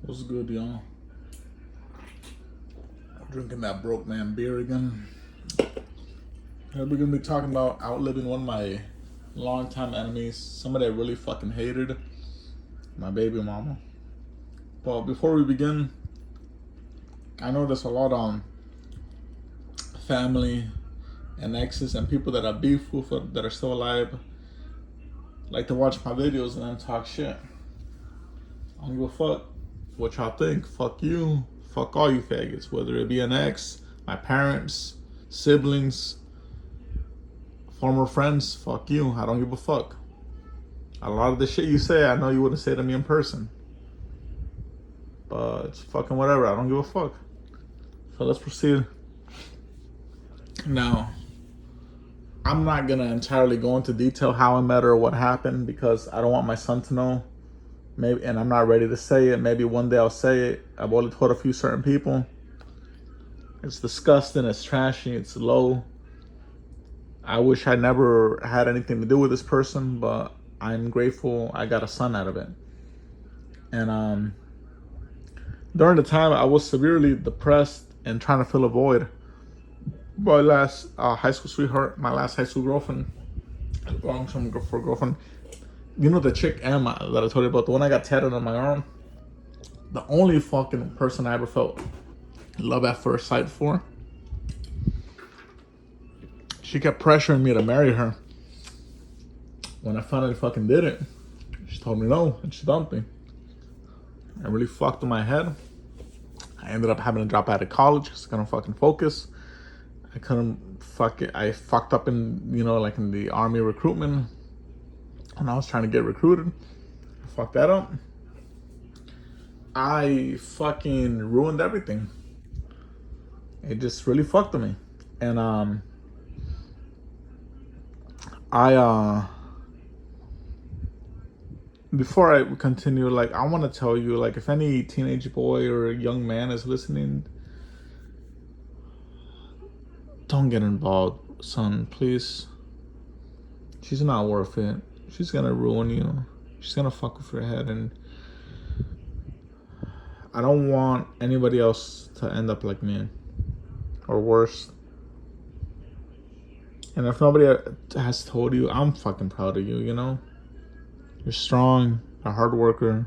What's good, y'all? Drinking that broke man beer again. We're gonna be talking about outliving one of my longtime enemies, somebody I really fucking hated, my baby mama. But before we begin, I know there's a lot on family and exes and people that I beef with that are still alive like to watch my videos and then talk shit. I don't give a fuck what y'all think. Fuck you. Fuck all you faggots. Whether it be an ex, my parents, siblings, former friends. Fuck you. I don't give a fuck. A lot of the shit you say, I know you wouldn't say to me in person. But it's fucking whatever. I don't give a fuck. So let's proceed. Now, I'm not gonna entirely go into detail how I met her or what happened because I don't want my son to know. Maybe, and I'm not ready to say it. Maybe one day I'll say it. I've only told a few certain people. It's disgusting. It's trashy. It's low. I wish I never had anything to do with this person, but I'm grateful I got a son out of it. And during the time, I was severely depressed and trying to fill a void. My last high school sweetheart, my last high school girlfriend, long-term girlfriend, you know the chick Emma that I told you about, the one I got tatted on my arm? The only fucking person I ever felt love at first sight for. She kept pressuring me to marry her. When I finally fucking did it, she told me no, and she dumped me. I really fucked in my head. I ended up having to drop out of college because I couldn't fucking focus. I couldn't fuck it. I fucked up in, like in the army recruitment. When I was trying to get recruited, I fucked that up. I fucking ruined everything. It just really fucked with me. And before I continue, I want to tell you, if any teenage boy or young man is listening, don't get involved, son, please. She's not worth it. She's gonna ruin you. She's gonna fuck with your head, and I don't want anybody else to end up like me or worse. And if nobody has told you, I'm fucking proud of you, You're strong, you're a hard worker,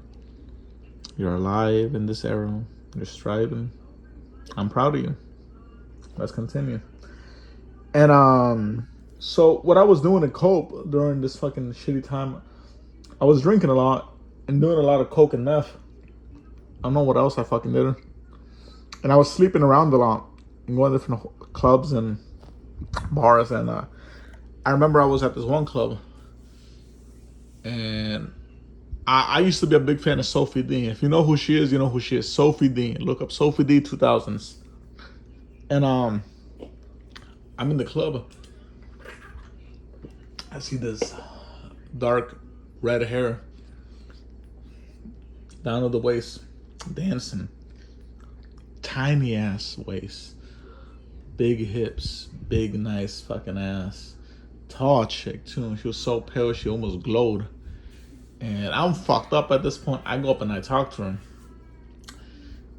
you're alive in this era, you're striving. I'm proud of you. Let's continue. And so what I was doing to cope during this fucking shitty time, I was drinking a lot and doing a lot of coke and meth. I don't know what else I fucking did. And I was sleeping around a lot and going to different clubs and bars. And I remember I was at this one club. And I used to be a big fan of Sophie D. If you know who she is, you know who she is. Sophie D. Look up Sophie D 2000s. And I'm in the club. I see this dark red hair down to the waist, dancing. Tiny ass waist. Big hips. Big nice fucking ass. Tall chick too. She was so pale she almost glowed. And I'm fucked up at this point. I go up and I talk to her.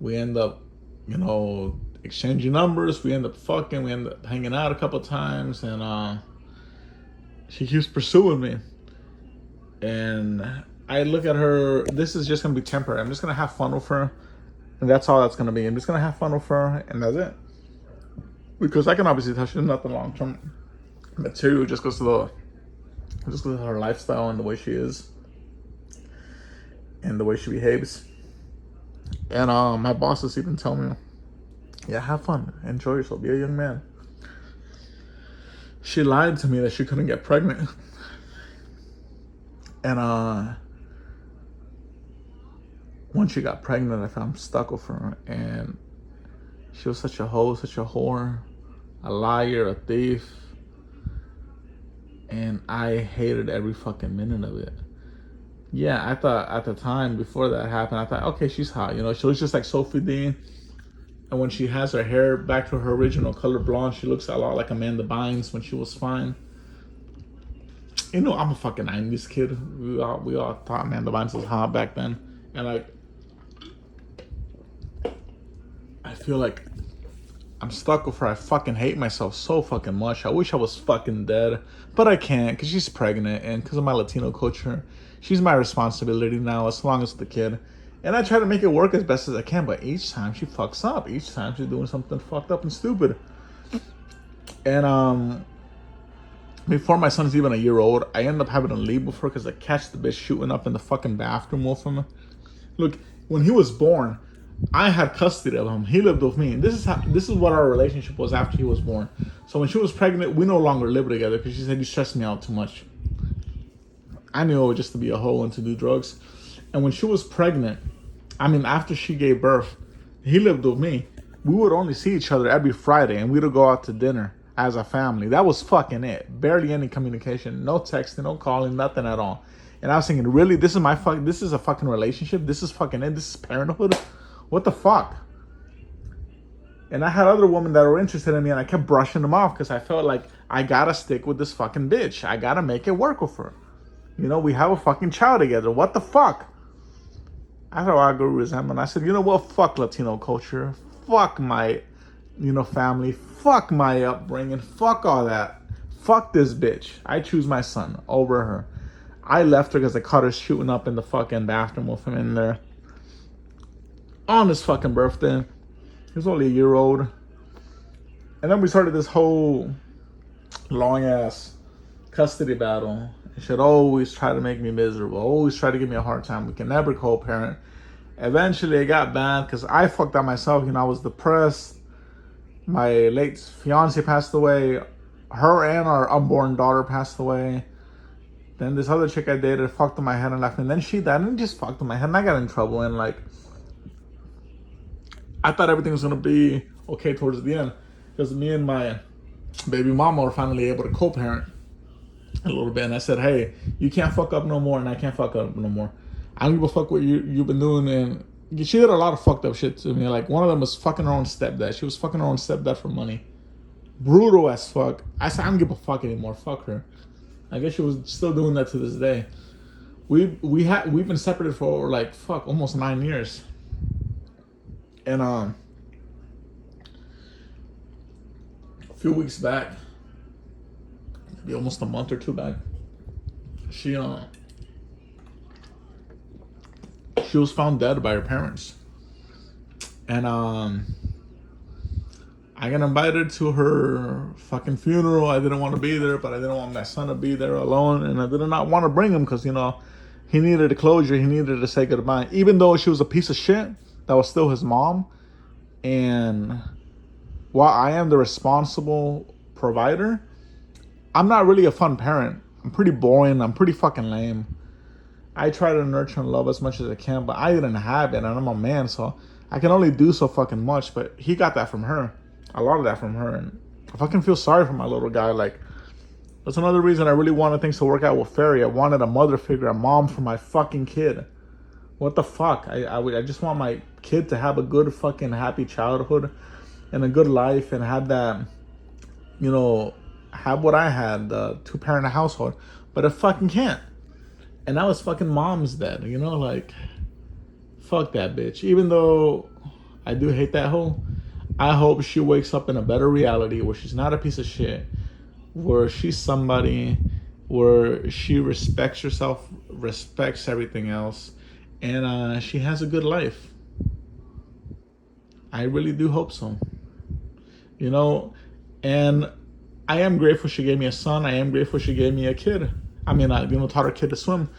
We end up, exchanging numbers. We end up fucking. We end up hanging out a couple times. And she keeps pursuing me. And I look at her. This is just going to be temporary. I'm just going to have fun with her. And that's all that's going to be. I'm just going to have fun with her. And that's it. Because I can obviously tell she's nothing long-term material just because of her lifestyle and the way she is. And the way she behaves. And my bosses even tell me, yeah, have fun. Enjoy yourself. Be a young man. She lied to me that she couldn't get pregnant. And when she got pregnant, I found stuck with her. And she was such a hoe, such a whore, a liar, a thief. And I hated every fucking minute of it. Yeah, I thought at the time before that happened, I thought, okay, she's hot. She looks just like Sophie Dean. And when she has her hair back to her original color blonde, she looks a lot like Amanda Bynes when she was fine. I'm a fucking 90s kid. We all thought Amanda Bynes was hot back then. And I feel like I'm stuck with her. I fucking hate myself so fucking much. I wish I was fucking dead, but I can't because she's pregnant, and because of my Latino culture, she's my responsibility now as long as the kid. And I try to make it work as best as I can, but each time she fucks up. Each time she's doing something fucked up and stupid. And before my son's even a year old, I end up having to leave with her because I catch the bitch shooting up in the fucking bathroom with him. Look, when he was born, I had custody of him. He lived with me. And this is what our relationship was after he was born. So when she was pregnant, we no longer lived together because she said, you stress me out too much. I knew it was just to be a hoe and to do drugs. And when she was pregnant, I mean, after she gave birth, he lived with me. We would only see each other every Friday, and we would go out to dinner as a family. That was fucking it. Barely any communication, no texting, no calling, nothing at all. And I was thinking, really, this is a fucking relationship? This is fucking it? This is parenthood? What the fuck? And I had other women that were interested in me, and I kept brushing them off because I felt like I gotta stick with this fucking bitch. I gotta make it work with her. You know, we have a fucking child together. What the fuck? After I grew resentment, I said, you know what? Fuck Latino culture. Fuck my, family. Fuck my upbringing. Fuck all that. Fuck this bitch. I choose my son over her. I left her because I caught her shooting up in the fucking bathroom with him in there. On his fucking birthday. He was only a year old. And then we started this whole long ass custody battle. And she'd always try to make me miserable. Always try to give me a hard time. We can never co-parent. Eventually it got bad because I fucked up myself. I was depressed. My late fiance passed away. Her and our unborn daughter passed away. Then this other chick I dated fucked in my head and left. And then she died and just fucked in my head. And I got in trouble. And I thought everything was going to be okay towards the end. Because me and my baby mama were finally able to co-parent a little bit. And I said, hey, you can't fuck up no more. And I can't fuck up no more. I don't give a fuck what you've been doing. And she did a lot of fucked up shit to me. Like, one of them was fucking her own stepdad. She was fucking her own stepdad for money. Brutal as fuck. I said, I don't give a fuck anymore. Fuck her. I guess she was still doing that to this day. We've been separated for almost 9 years. And a few weeks back, maybe almost a month or two back, she was found dead by her parents. And I got invited to her fucking funeral. I didn't want to be there, but I didn't want my son to be there alone. And I did not want to bring him because, he needed a closure. He needed to say goodbye. Even though she was a piece of shit, that was still his mom. And while I am the responsible provider, I'm not really a fun parent. I'm pretty boring. I'm pretty fucking lame. I try to nurture and love as much as I can, but I didn't have it, and I'm a man, so I can only do so fucking much. But he got that from her. A lot of that from her. And I fucking feel sorry for my little guy. That's another reason I really wanted things to work out with Ferry. I wanted a mother figure, a mom for my fucking kid. What the fuck? I just want my kid to have a good fucking happy childhood and a good life and have that, have what I had, the 2-parent household. But it fucking can't. And now his fucking mom's dead, fuck that bitch. Even though I do hate that hoe, I hope she wakes up in a better reality where she's not a piece of shit, where she's somebody, where she respects herself, respects everything else, and she has a good life. I really do hope so. And I am grateful she gave me a son. I am grateful she gave me a kid. I mean, taught her kid to swim.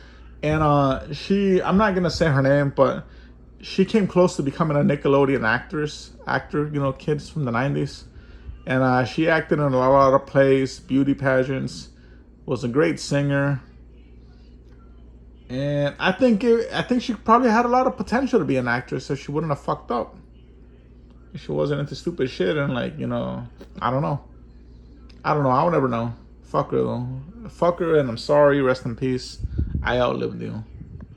And I'm not going to say her name, but she came close to becoming a Nickelodeon actor, kids from the 90s. And she acted in a lot of plays, beauty pageants, was a great singer. And I think she probably had a lot of potential to be an actress, so she wouldn't have fucked up. If she wasn't into stupid shit and I don't know. I'll never know. Fuck her though. Fuck her, and I'm sorry. Rest in peace. I outlived you.